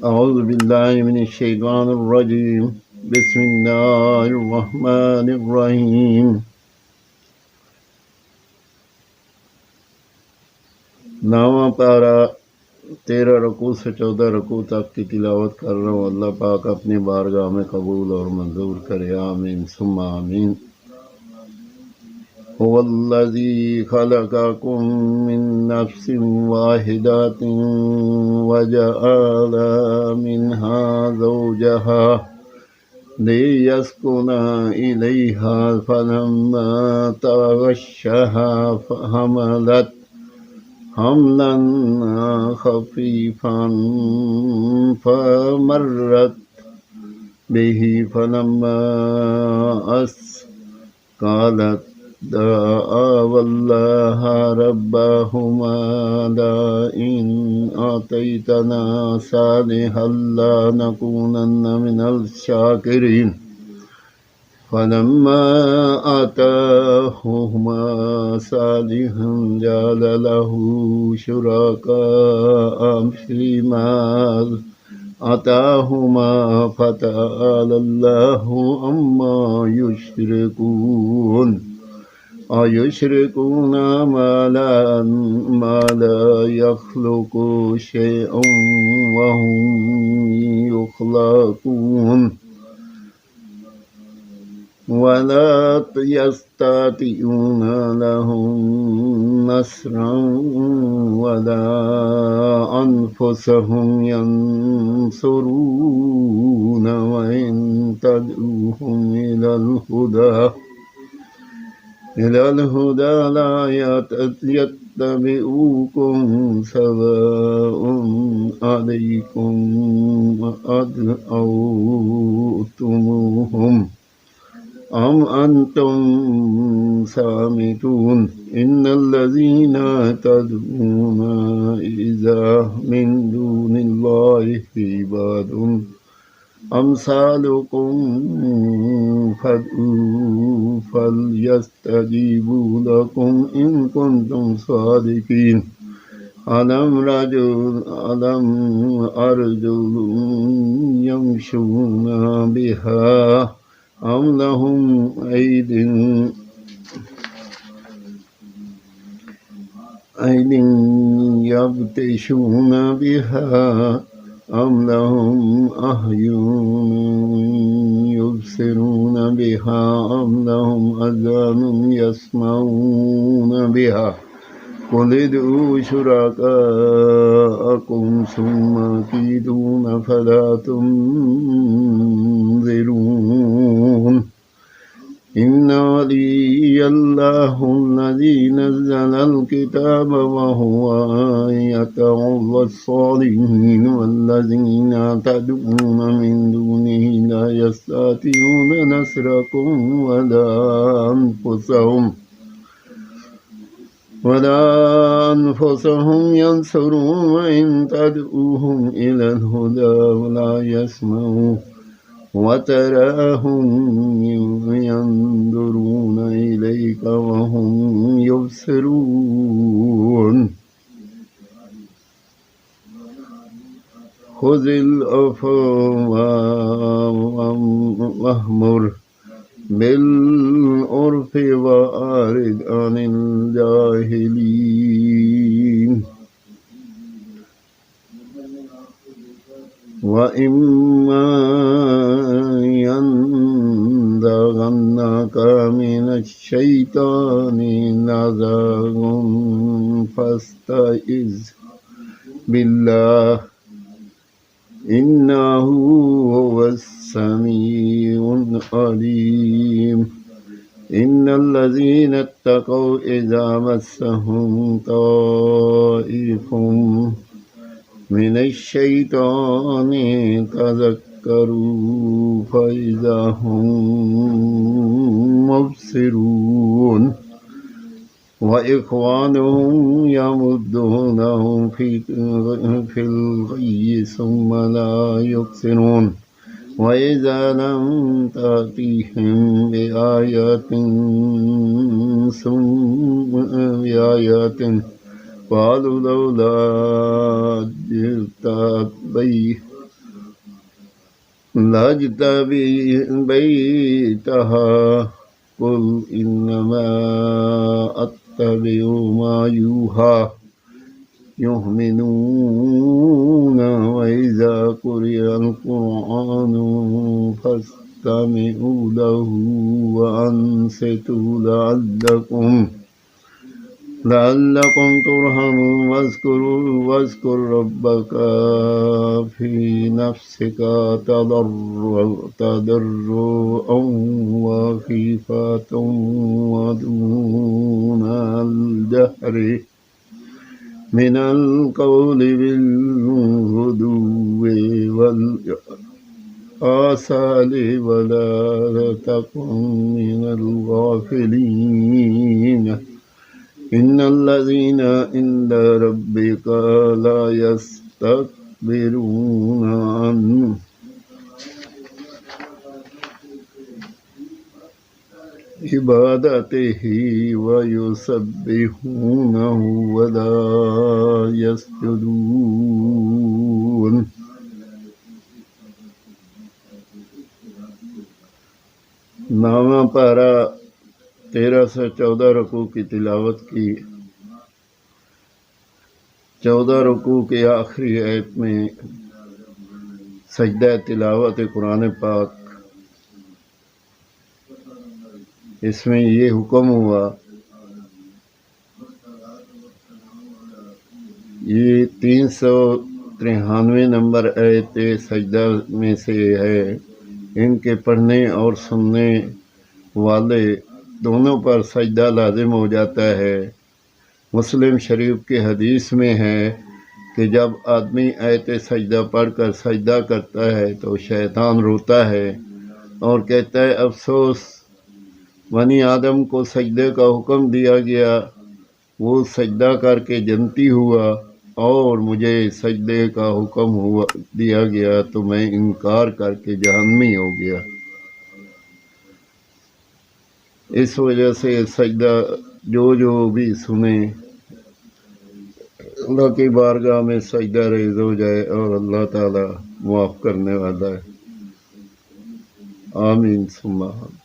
أعوذ بالله من الشيطان الرجيم. بسم الله الرحمن الرحيم. नामा पारा 13 रकू से 14 रकू तक की तिलावत कर रहा हूँ। अल्लाह पाक अपनी बारगाह में कबूल और मंजूर करे। आमीन सुम्मा आमीन। हुवल्लज़ी खलक़कुम मिन नफ्सिन वाहिदतिन वजअल मिन्हा ज़ौजहा लियस्कुना इलैहा फलम्मा तग़श्शहा हमलत हमलन खफीफन फमर्रत बिही फलम्मा अस्क़लत दअवल्लाहा रब्बहुमा लइन आतैतना सालिहन लनकूनन्न मिनल शाकिरीन फलम्मा आताहुमा सालिहन जअल लहू शुरकाअ फीमा आताहुमा फतअलल्लाहु अम्मा युश्रिकून अयुश्रिकून मा ला यख्लुकु शैअन वहुम युख्लकून वला यस्तातिऊन लहुम नस्रन वला अनफुसहुम यंसुरून वइन तदऊहुम इलल हुदा ला यत्तबिऊकुम सवाउन अलैकुम अदअवतुमुहुम अम अंतुम सामितून इन्नल्लज़ीना तदऊना इज़ा मिन दूनिल्लाहि इबादुन अमसालुकुम फदऊ फलयस्तजीबू लकुम इन कुंतुम सादिकीन अलम अर्जुलुन यमशूना बिहा अम लहुम ऐदिन यब्तिशून बिहा अम लहुम अह्युन युबसिरून बिहा अम लहुम अज़ानुन यस्मऊन बिहा कुल उदऊ शुरकाअकुम सुम्मा कीदून फला तुनज़िरून इन्ना वलिय्यल्लाहुल्लज़ी नज़्ज़लल किताब वहुवा यतवफ़्फ़ास्सालिहीन वल्लज़ीना तदऊन मिन दूनिही ला यस्तातिऊन नस्रकुम वला अनफुसहुम यंसुरून वइन तदऊहुम इलल हुदा ला यस्मऊन वतराहुम यंजुरून इलैका वहुम युबसिरून खुज़िल अफ़वा वअमुर बिलउर्फ़ि वअरिद अनिल जाहिलीन वइम्मा यंज़गन्नका मिनश्शैतानि नज़गुन फस्तइज़ बिल्लाह इन्नहु हुवस्समीउल अलीम इन्नल्लज़ीना इत्तक़ौ इज़ा मस्सहुम ताइफुम मिनश्शैतानि तज़क्करू फ़इज़ा हुम मुबसिरून वइख़वानुहुम यमुद्दूनहुम फ़िल ग़य्यि सुम्मा ला युक़सिरून वइज़ा लम तातिहिम बिआयातिन क़ालू लौला बैतहा कुल इन्नमा अत्तबिउ मा यूहा युमिनून वइज़ा कुरिअल कुरआनु फस्तमिउ लहु व अंसितू लअल्लकुम तुरहमून वज़्कुर रब्बका फी नफ्सिका तदर्रुअन व खीफतन व दूनल जहरि मिनल क़ौलि बिल-गुदुव्वि वल-आसालि वला तकुन मिनल गाफ़िलीन इन्नल्लज़ीना इंदा रब्बिका ला यस्तकबिरूना अन इबादतिही व युसब्बिहूनहु व ला यसजुदून। नामा पारा 13 से 14 रुकू की तिलावत की। 14 रुकू के आखिरी आयत में सजदा तिलावत कुरान पाक, इसमें ये हुक्म हुआ, ये 393 नंबर आयत सजदा में से है। इनके पढ़ने और सुनने वाले दोनों पर सजदा लाजिम हो जाता है। मुस्लिम शरीफ के हदीस में है कि जब आदमी आयत सजदा पढ़कर सजदा करता है तो शैतान रोता है और कहता है, अफसोस बनी आदम को सजदे का हुक्म दिया गया, वो सजदा करके जन्नती हुआ, और मुझे सजदे का हुक्म दिया गया तो मैं इनकार करके जहन्नमी हो गया। इस वजह से सजदा जो भी सुने अल्लाह की बारगाह में सजदा रेज़ हो जाए और अल्लाह ताला माफ़ करने वाला है। आमीन सुम्मा आमीन।